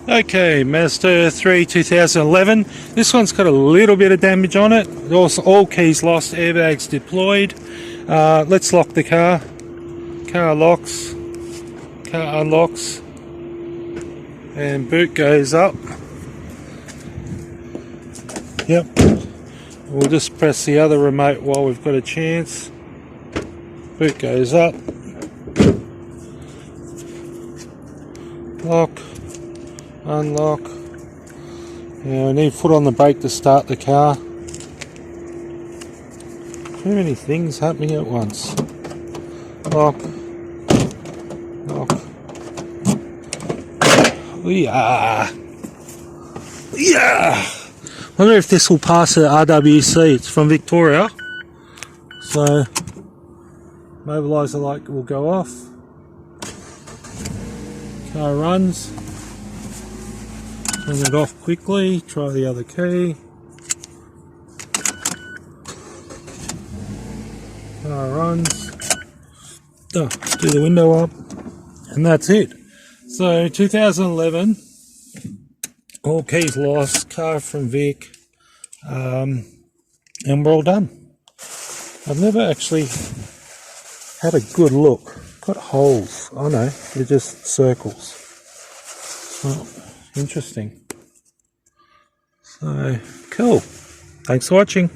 Okay, Mazda 3 2011. This one's got a little bit of damage on it. Also, all keys lost, airbags deployed. Let's lock the car. Car locks. Car unlocks. And boot goes up. Yep. We'll just press the other remote while we've got a chance. Boot goes up. Lock. Unlock. Yeah, I need foot on the brake to start the car. Too many things happening at once. Lock. Lock. Yeah. Yeah. Wonder if this will pass the RWC. It's from Victoria. So mobiliser light will go off. Car runs. Turn it off quickly, try the other key. Car runs. Oh, do the window up. And that's it. So 2011, all keys lost, car from Vic, and we're all done. I've never actually had a good look. Got holes, I know, they're just circles. Oh, interesting. So, cool. Thanks for watching.